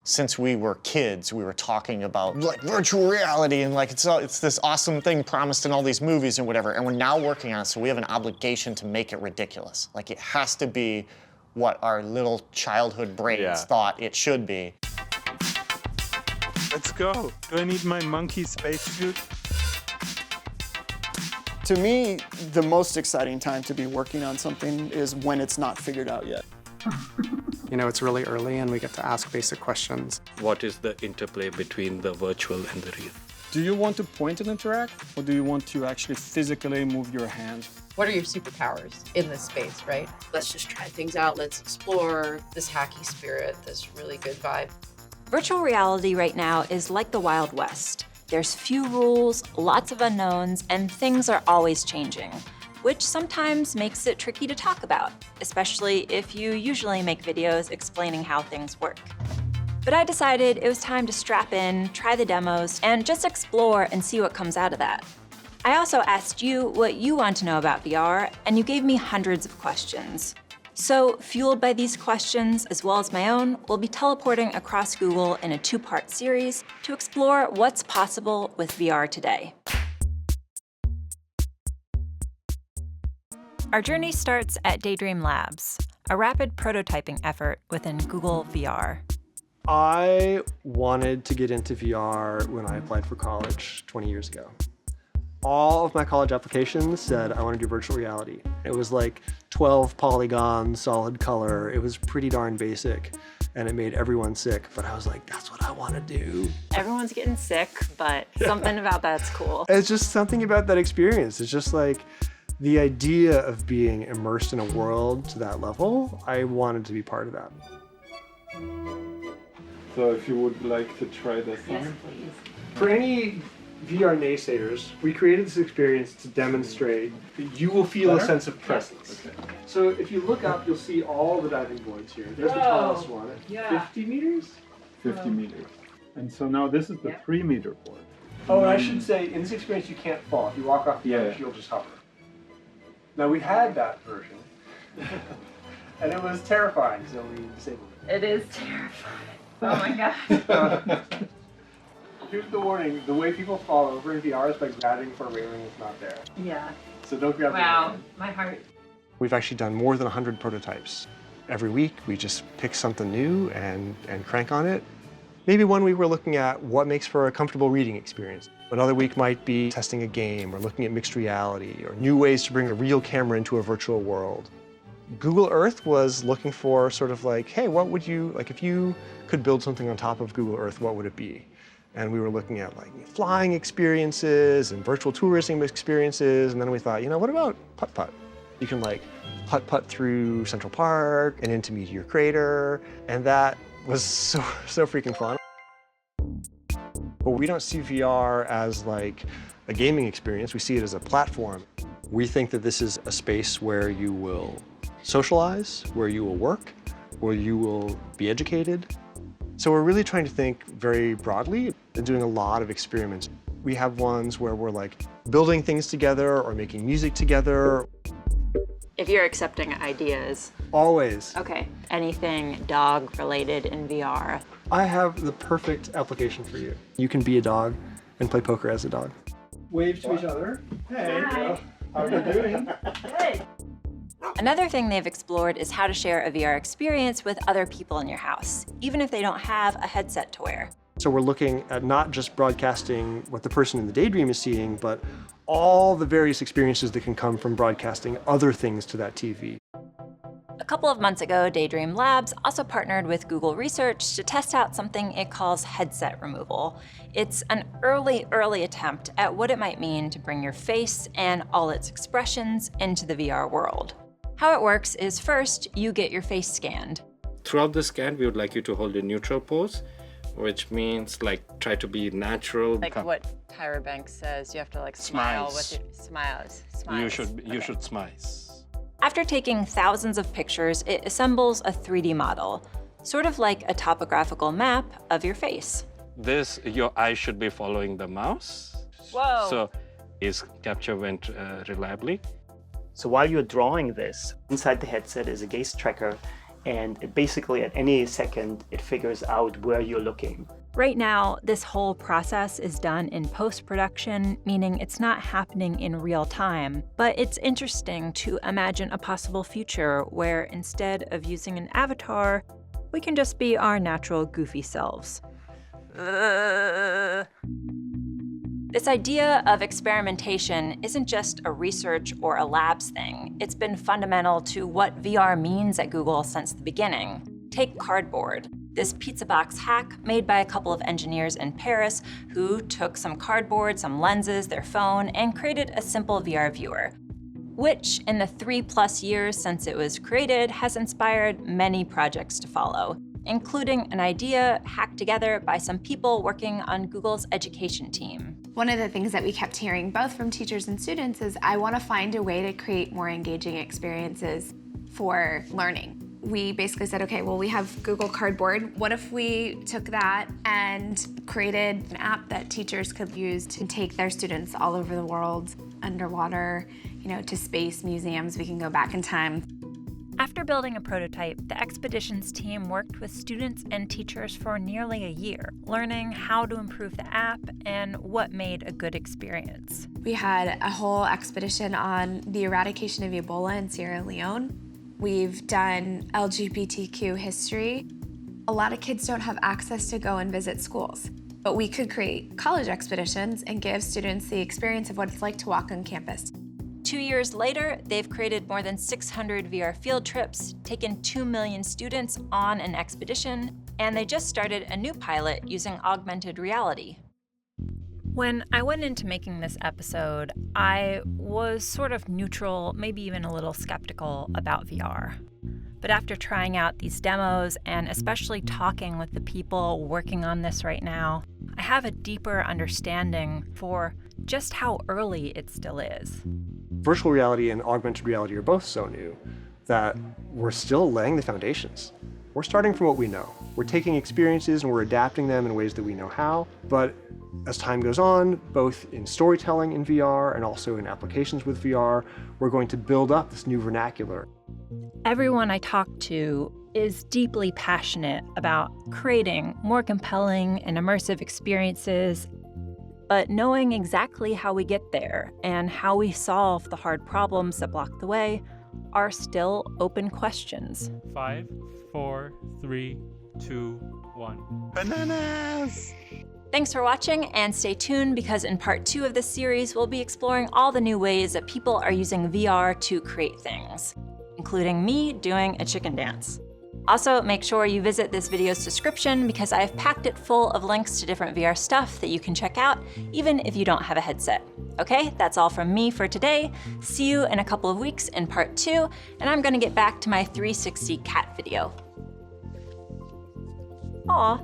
Since we were kids, we were talking about like virtual reality and like it's this awesome thing promised in all these movies and whatever, and we're now working on it, so we have an obligation to make it ridiculous. Like it has to be what our little childhood brains thought it should be. Let's go. Do I need my monkey spacesuit? To me, the most exciting time to be working on something is when it's not figured out yet. You know, it's really early and we get to ask basic questions. What is the interplay between the virtual and the real? Do you want to point and interact, or do you want to actually physically move your hand? What are your superpowers in this space, right? Let's just try things out. Let's explore this hacky spirit, this really good vibe. Virtual reality right now is like the Wild West. There's few rules, lots of unknowns, and things are always changing, which sometimes makes it tricky to talk about, especially if you usually make videos explaining how things work. But I decided it was time to strap in, try the demos, and just explore and see what comes out of that. I also asked you what you want to know about VR, and you gave me hundreds of questions. So, fueled by these questions, as well as my own, we'll be teleporting across Google in a 2-part series to explore what's possible with VR today. Our journey starts at Daydream Labs, a rapid prototyping effort within Google VR. I wanted to get into VR when I applied for college 20 years ago. All of my college applications said I want to do virtual reality. It was like 12 polygons, solid color. It was pretty darn basic, and it made everyone sick, but I was like, that's what I want to do. Everyone's getting sick, but something about that's cool. It's just something about that experience. It's just like the idea of being immersed in a world to that level. I wanted to be part of that. So if you would like to try this on. Yes, please. For any VR naysayers, we created this experience to demonstrate that you will feel a sense of presence. Okay. So if you look up, you'll see all the diving boards here. There's the tallest one at 50 meters? 50 meters. And so now this is the 3-meter board. Oh, and I should say, in this experience, you can't fall. If you walk off the edge, you'll just hover. Now, we had that version, and it was terrifying, so we disabled It is terrifying. Oh my God. Here's the warning. The way people fall over in VR is by grabbing for a railing that's not there. Yeah. So don't grab the Wow, railing. my heart. We've actually done more than 100 prototypes. Every week, we just pick something new and crank on it. Maybe one week we're looking at what makes for a comfortable reading experience. Another week might be testing a game or looking at mixed reality or new ways to bring a real camera into a virtual world. Google Earth was looking for sort of like, hey, what would you, like if you could build something on top of Google Earth, what would it be? And we were looking at like flying experiences and virtual tourism experiences. And then we thought, you know, what about putt-putt? You can like putt-putt through Central Park and into Meteor Crater. And that was so freaking fun. But we don't see VR as like a gaming experience. We see it as a platform. We think that this is a space where you will socialize, where you will work, where you will be educated. So we're really trying to think very broadly and doing a lot of experiments. We have ones where we're like building things together or making music together. If you're accepting ideas. Always. Okay, anything dog related in VR. I have the perfect application for you. You can be a dog and play poker as a dog. Wave to each other. Hey, Hi. how are you doing? Good. Another thing they've explored is how to share a VR experience with other people in your house, even if they don't have a headset to wear. So we're looking at not just broadcasting what the person in the daydream is seeing, but all the various experiences that can come from broadcasting other things to that TV. A couple of months ago, Daydream Labs also partnered with Google Research to test out something it calls headset removal. It's an early attempt at what it might mean to bring your face and all its expressions into the VR world. How it works is first, you get your face scanned. Throughout the scan, we would like you to hold a neutral pose, which means like try to be natural. Like what Tyra Banks says, you have to like smile with your smiles. You should smile. After taking thousands of pictures, it assembles a 3D model, sort of like a topographical map of your face. Your eyes should be following the mouse. Whoa. So his capture went reliably. So while you're drawing this, inside the headset is a gaze tracker, and basically at any second, it figures out where you're looking. Right now, this whole process is done in post-production, meaning it's not happening in real time. But it's interesting to imagine a possible future where instead of using an avatar, we can just be our natural goofy selves. This idea of experimentation isn't just a research or a labs thing. It's been fundamental to what VR means at Google since the beginning. Take cardboard. This pizza box hack made by a couple of engineers in Paris who took some cardboard, some lenses, their phone, and created a simple VR viewer, which in the 3+ years since it was created has inspired many projects to follow, including an idea hacked together by some people working on Google's education team. One of the things that we kept hearing both from teachers and students is, I want to find a way to create more engaging experiences for learning. We basically said, okay, well, we have Google Cardboard. What if we took that and created an app that teachers could use to take their students all over the world, underwater, to space, museums, we can go back in time. After building a prototype, the expeditions team worked with students and teachers for nearly a year, learning how to improve the app and what made a good experience. We had a whole expedition on the eradication of Ebola in Sierra Leone. We've done LGBTQ history. A lot of kids don't have access to go and visit schools, but we could create college expeditions and give students the experience of what it's like to walk on campus. 2 years later, they've created more than 600 VR field trips, taken 2 million students on an expedition, and they just started a new pilot using augmented reality. When I went into making this episode, I was sort of neutral, maybe even a little skeptical about VR. But after trying out these demos and especially talking with the people working on this right now, I have a deeper understanding for just how early it still is. Virtual reality and augmented reality are both so new that we're still laying the foundations. We're starting from what we know. We're taking experiences and we're adapting them in ways that we know how, but as time goes on, both in storytelling in VR and also in applications with VR, we're going to build up this new vernacular. Everyone I talk to is deeply passionate about creating more compelling and immersive experiences, but knowing exactly how we get there and how we solve the hard problems that block the way are still open questions. 5, 4, 3, 2, 1. Bananas! Thanks for watching, and stay tuned because in part 2 of this series, we'll be exploring all the new ways that people are using VR to create things, including me doing a chicken dance. Also, make sure you visit this video's description because I have packed it full of links to different VR stuff that you can check out, even if you don't have a headset. Okay, that's all from me for today. See you in a couple of weeks in part 2, and I'm gonna get back to my 360 cat video. Aw.